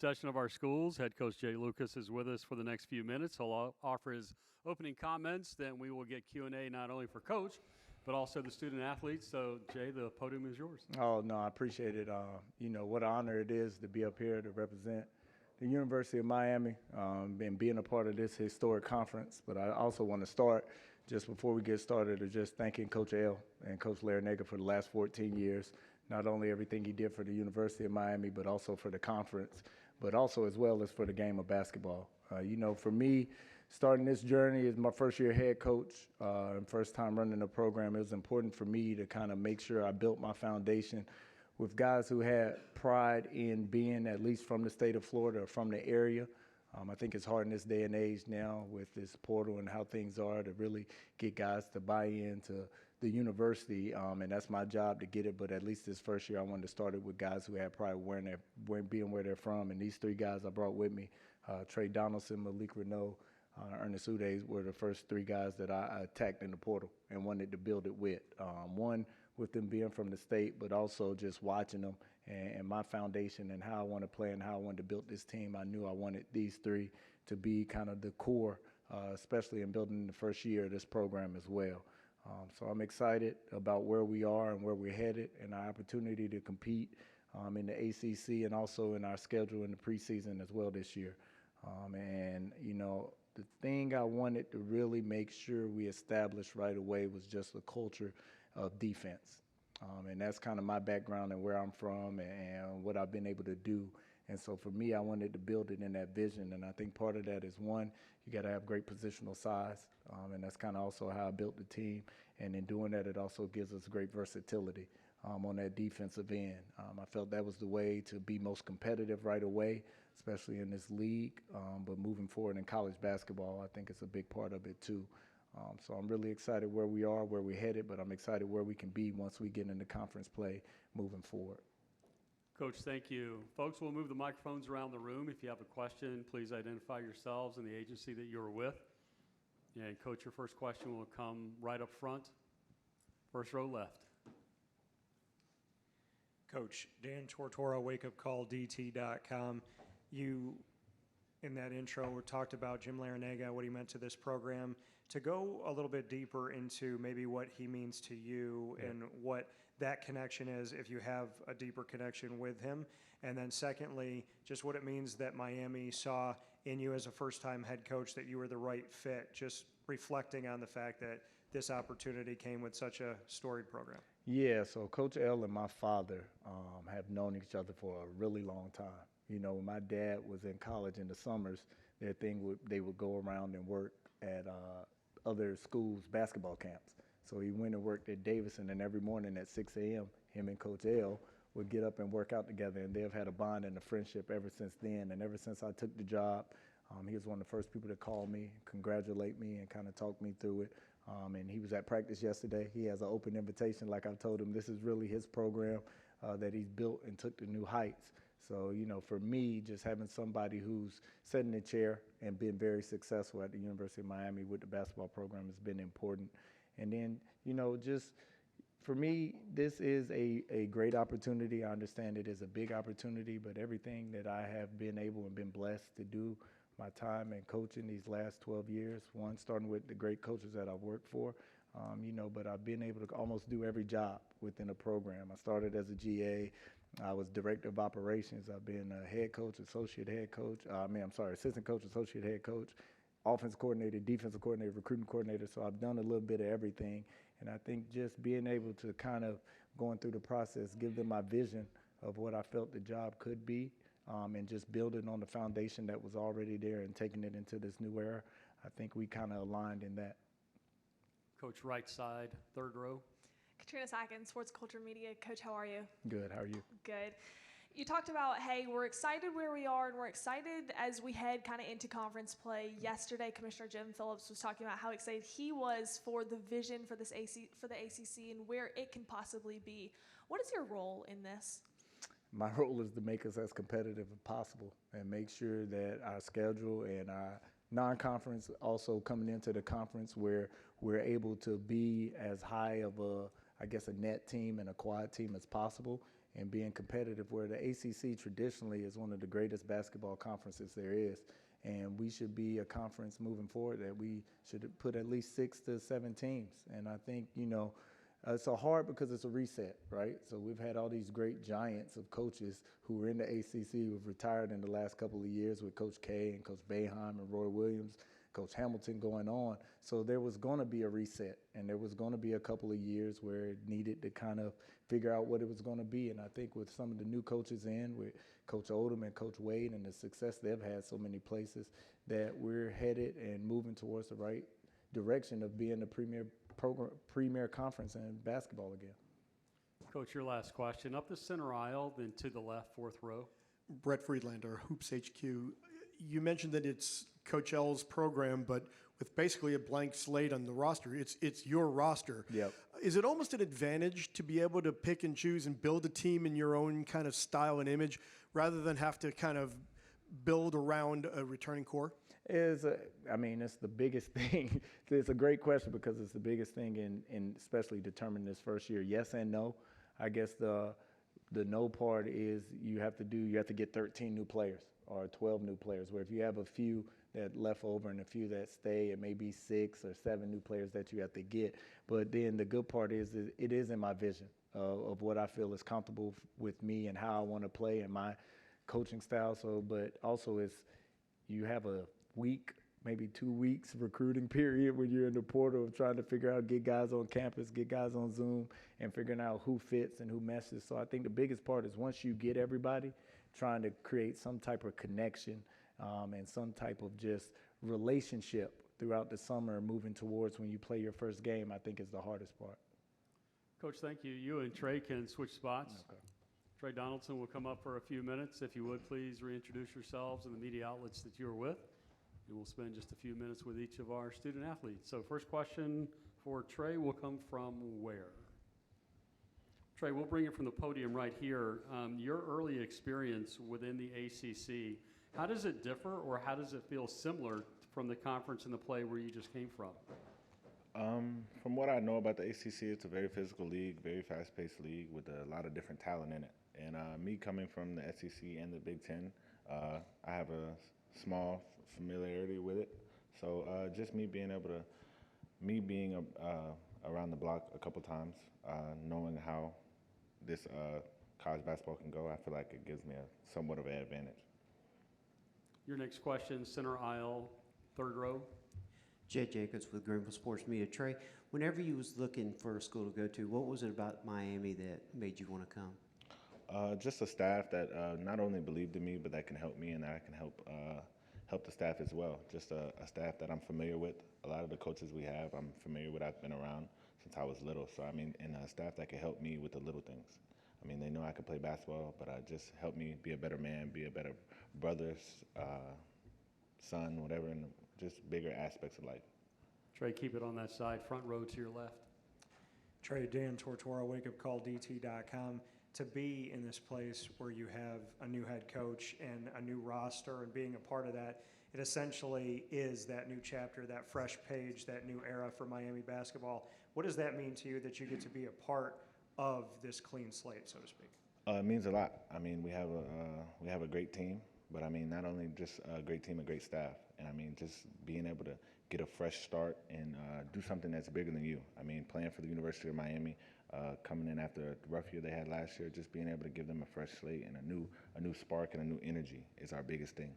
Session of our schools. Head coach Jay Lucas is with us for the next few minutes. He'll offer his opening comments. Then we will get Q&A not only for coach, but also the student athletes. So Jay, the podium is yours. Oh, no, I appreciate it. What an honor it is to be up here to represent the University of Miami and being a part of this historic conference. But I also want to start, just before we get started, of just thanking Coach L and Coach Larinaga for the last 14 years, not only everything he did for the University of Miami, but also for the conference, but also as well as for the game of basketball. For me, starting this journey is my first year head coach and first time running the program. It was important for me to kind of make sure I built my foundation with guys who had pride in being at least from the state of Florida or from the area. I think it's hard in this day and age now with this portal and how things are to really get guys to buy into the university, and that's my job to get it. But at least this first year, I wanted to start it with guys who had pride being where they're from. And these three guys I brought with me, Trey Donaldson, Malik Renault, Ernest Uday, were the first three guys that I attacked in the portal and wanted to build it with. One, with them being from the state, but also just watching them and my foundation and how I want to play and how I wanted to build this team. I knew I wanted these three to be kind of the core, especially in building the first year of this program as well. So I'm excited about where we are and where we're headed and our opportunity to compete in the ACC and also in our schedule in the preseason as well this year. The thing I wanted to really make sure we established right away was just a culture of defense. And that's kind of my background and where I'm from and what I've been able to do. And so for me, I wanted to build it in that vision. And I think part of that is, one, you got to have great positional size. And that's kind of also how I built the team. And in doing that, it also gives us great versatility on that defensive end. I felt that was the way to be most competitive right away, especially in this league. But moving forward in college basketball, I think it's a big part of it too. So I'm really excited where we are, where we're headed, but I'm excited where we can be once we get into conference play moving forward. Coach, thank you. Folks, we'll move the microphones around the room. If you have a question, please identify yourselves and the agency that you're with. And Coach, your first question will come right up front. First row left. Coach, Dan Tortora, wakeupcalldt.com. You, in that intro, talked about Jim Larinaga, what he meant to this program. To go a little bit deeper into maybe what he means to you and what that connection is, if you have a deeper connection with him. And then secondly, just what it means that Miami saw in you as a first-time head coach, that you were the right fit, just reflecting on the fact that this opportunity came with such a storied program. Yeah, so Coach L and my father have known each other for a really long time. When my dad was in college in the summers, they would go around and work at other schools' basketball camps. So he went and worked at Davidson, and every morning at 6 a.m., him and Coach L would get up and work out together, and they've had a bond and a friendship ever since then. And ever since I took the job, he was one of the first people to call me, congratulate me, and kind of talk me through it. And he was at practice yesterday. He has an open invitation. Like I've told him, this is really his program that he's built and took to new heights. So, for me, just having somebody who's sat in the chair and been very successful at the University of Miami with the basketball program has been important. And then, just for me, this is a great opportunity. I understand it is a big opportunity, but everything that I have been able and been blessed to do, my time in coaching these last 12 years, one, starting with the great coaches that I've worked for, but I've been able to almost do every job within a program. I started as a GA. I was director of operations. I've been a head coach, assistant coach, associate head coach, offense coordinator, defensive coordinator, recruiting coordinator. So I've done a little bit of everything. And I think just being able to kind of going through the process, give them my vision of what I felt the job could be, and just building on the foundation that was already there and taking it into this new era, I think we kind of aligned in that. Coach, right side, third row. Katrina Sackins, Sports Culture Media. Coach, how are you? Good. How are you? Good. You talked about, hey, we're excited where we are, and we're excited as we head kind of into conference play. Yesterday, Commissioner Jim Phillips was talking about how excited he was for the vision for the ACC and where it can possibly be. What is your role in this? My role is to make us as competitive as possible and make sure that our schedule and our non-conference also coming into the conference where we're able to be as high of a net team and a quad team as possible. and being competitive, where the ACC traditionally is one of the greatest basketball conferences there is. And we should be a conference moving forward that we should put at least 6 to 7 teams. And I think, it's so hard because it's a reset, right? So we've had all these great giants of coaches who were in the ACC who have retired in the last couple of years, with Coach K and Coach Boeheim and Roy Williams, Coach Hamilton going on. So there was going to be a reset, and there was going to be a couple of years where it needed to kind of figure out what it was going to be. And I think with some of the new coaches in, with Coach Odom and Coach Wade and the success they've had so many places, that we're headed and moving towards the right direction of being the premier conference in basketball again. Coach, your last question. Up the center aisle, then to the left, 4th row. Brett Friedlander, Hoops HQ. You mentioned that it's Coach L's program, but with basically a blank slate on the roster, it's your roster. Yep. Is it almost an advantage to be able to pick and choose and build a team in your own kind of style and image rather than have to kind of build around a returning core? It's the biggest thing. It's a great question because it's the biggest thing in especially determining this first year. Yes and no. I guess the no part is you have to get 13 new players or 12 new players, where if you have a few that left over and a few that stay, it may be 6 or 7 new players that you have to get. But then the good part is it is in my vision of what I feel is comfortable with me and how I want to play and my coaching style. So, but also you have a week, maybe 2 weeks recruiting period when you're in the portal of trying to figure out, get guys on campus, get guys on Zoom, and figuring out who fits and who meshes. So I think the biggest part is once you get everybody, trying to create some type of connection and some type of just relationship throughout the summer, moving towards when you play your first game, I think is the hardest part. Coach, thank you. You and Trey can switch spots. Okay. Trey Donaldson will come up for a few minutes. If you would, please reintroduce yourselves and the media outlets that you're with. And we'll spend just a few minutes with each of our student athletes. So first question for Trey will come from where? Trey, we'll bring it from the podium right here. Your early experience within the ACC, how does it differ or how does it feel similar from the conference and the play where you just came from? From what I know about the ACC, it's a very physical league, very fast-paced league with a lot of different talent in it. And me coming from the SEC and the Big Ten, I have a small familiarity with it. So just me being around the block a couple times, knowing how this college basketball can go, I feel like it gives me somewhat of an advantage. Your next question, center aisle, 3rd row. Jay Jacobs with Greenville Sports Media. Trey, whenever you was looking for a school to go to, what was it about Miami that made you want to come? Just a staff that not only believed in me, but that can help me and that I can help the staff as well. Just a staff that I'm familiar with. A lot of the coaches we have, I'm familiar with. I've been around since I was little. So, and a staff that can help me with the little things. They know I can play basketball, but just help me be a better man, be a better brother, son, whatever, and just bigger aspects of life. Trey, keep it on that side, front row to your left. Trey, Dan Tortora, wakeupcalldt.com. To be in this place where you have a new head coach and a new roster and being a part of that, it essentially is that new chapter, that fresh page, that new era for Miami basketball. What does that mean to you that you get to be a part of this clean slate, so to speak? It means a lot. We have a great team, but not only just a great team, a great staff, and just being able to get a fresh start and do something that's bigger than you. Playing for the University of Miami, coming in after the rough year they had last year, just being able to give them a fresh slate and a new spark and a new energy is our biggest thing.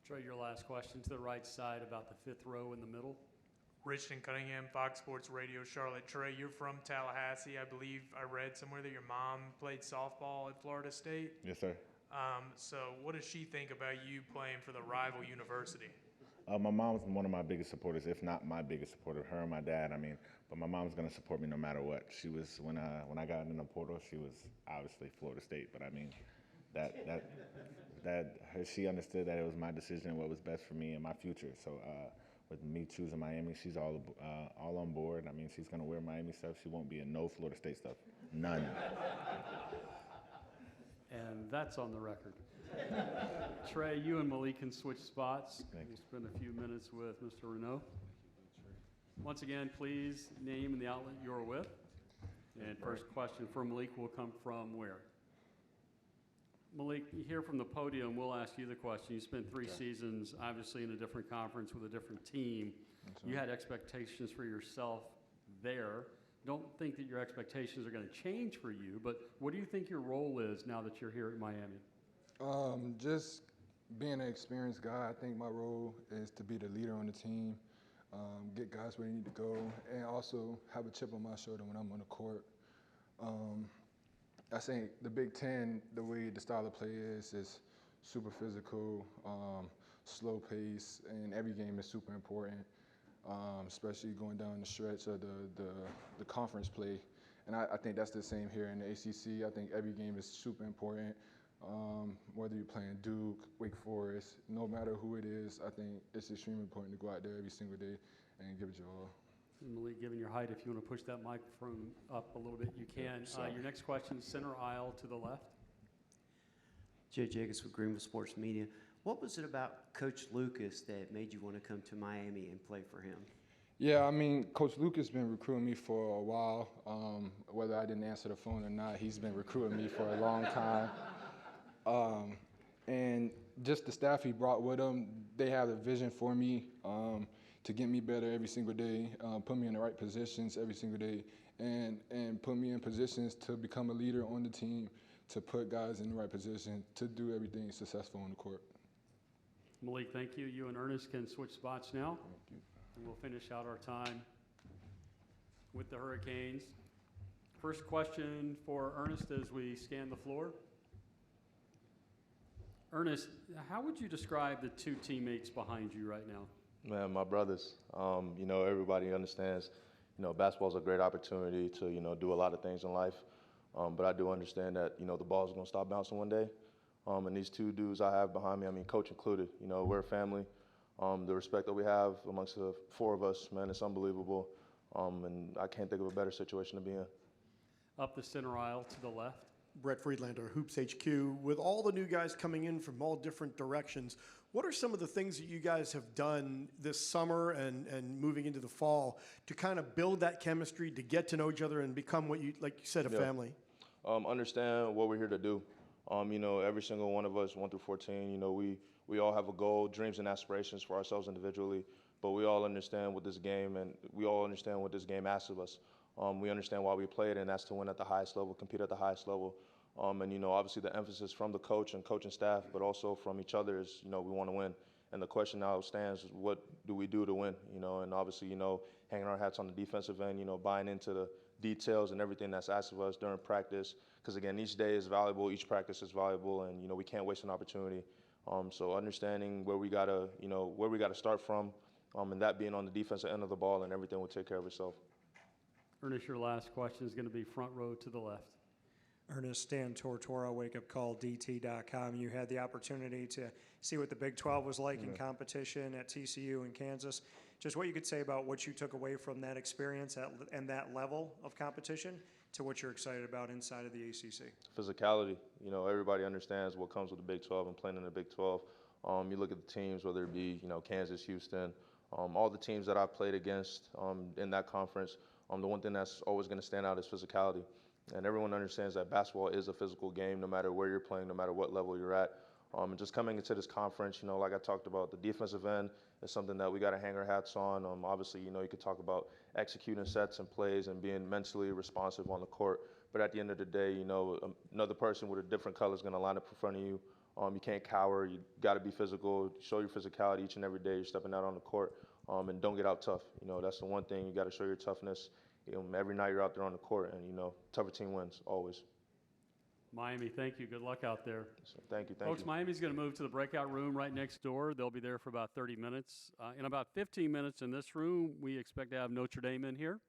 Trey, your last question to the right side about the 5th row in the middle. Richton Cunningham, Fox Sports Radio, Charlotte. Trey, you're from Tallahassee. I believe I read somewhere that your mom played softball at Florida State. Yes, sir. So what does she think about you playing for the rival university? My mom's one of my biggest supporters, if not my biggest supporter, her and my dad. But my mom's going to support me no matter what. She was, when I got in the portal, she was obviously Florida State. But she understood that it was my decision, what was best for me and my future. So with me choosing Miami, she's all on board. She's going to wear Miami stuff. She won't be in no Florida State stuff. None. And that's on the record. Trey, you and Malik can switch spots. We'll spend a few minutes with Mr. Renaud. Once again, please name and the outlet you're with. And first question for Malik will come from where? Malik, here from the podium, we'll ask you the question. You spent 3 seasons, obviously, in a different conference with a different team. You had expectations for yourself there. Don't think that your expectations are going to change for you, but what do you think your role is now that you're here at Miami? Just being an experienced guy, I think my role is to be the leader on the team, get guys where they need to go, and also have a chip on my shoulder when I'm on the court. I think the Big Ten, the way the style of play is super physical, slow pace, and every game is super important, especially going down the stretch of the conference play. And I think that's the same here in the ACC. I think every game is super important. Whether you're playing Duke, Wake Forest, no matter who it is, I think it's extremely important to go out there every single day and give it your all. Malik, given your height, if you want to push that microphone up a little bit, you can. Your next question, center aisle to the left. Joe Jacobs with Greenville Sports Media. What was it about Coach Lucas that made you want to come to Miami and play for him? Yeah, I mean, Coach Lucas been recruiting me for a while. Whether I didn't answer the phone or not, he's been recruiting me for a long time. And just the staff he brought with him, they have a vision for me to get me better every single day, put me in the right positions every single day, and put me in positions to become a leader on the team, to put guys in the right position, to do everything successful on the court. Malik, thank you. You and Ernest can switch spots now. Thank you. And we'll finish out our time with the Hurricanes. First question for Ernest as we scan the floor. Ernest, how would you describe the 2 teammates behind you right now? Man, my brothers. Everybody understands, basketball's a great opportunity to, do a lot of things in life. But I do understand that, the ball's going to stop bouncing one day. And these 2 dudes I have behind me, I mean, coach included, we're a family. The respect that we have amongst the 4 of us, man, it's unbelievable. And I can't think of a better situation to be in. Up the center aisle to the left. Brett Friedlander, Hoops HQ. With all the new guys coming in from all different directions, what are some of the things that you guys have done this summer and moving into the fall to kind of build that chemistry, to get to know each other and become what you, like you said, a family? Understand what we're here to do. Every single one of us, 1 through 14, we all have a goal, dreams and aspirations for ourselves individually, but we all understand what this game asks of us. We understand why we play it, and that's to win at the highest level, compete at the highest level. And obviously the emphasis from the coach and coaching staff, but also from each other is, we want to win. And the question now stands, what do we do to win? And obviously, hanging our hats on the defensive end, buying into the details and everything that's asked of us during practice. Because again, each day is valuable, each practice is valuable, and we can't waste an opportunity. So understanding where we gotta start from, and that being on the defensive end of the ball, and everything will take care of itself. Ernest, your last question is going to be front row to the left. Ernest, Stan Tortora, wakeupcalldt.com. You had the opportunity to see what the Big 12 was like in competition at TCU in Kansas. Just what you could say about what you took away from that experience and that level of competition to what you're excited about inside of the ACC. Physicality. Everybody understands what comes with the Big 12 and playing in the Big 12. You look at the teams, whether it be Kansas, Houston, all the teams that I've played against in that conference. The one thing that's always going to stand out is physicality. And everyone understands that basketball is a physical game no matter where you're playing, no matter what level you're at. And just coming into this conference, like I talked about, the defensive end is something that we got to hang our hats on. Obviously, you could talk about executing sets and plays and being mentally responsive on the court. But at the end of the day, another person with a different color is going to line up in front of you. You can't cower. You got to be physical. Show your physicality each and every day you're stepping out on the court. And don't get out tough. That's the one thing. You got to show your toughness. Every night you're out there on the court, and tougher team wins always. Miami, thank you. Good luck out there. So, thank you. Folks, Miami's going to move to the breakout room right next door. They'll be there for about 30 minutes. In about 15 minutes in this room, we expect to have Notre Dame in here.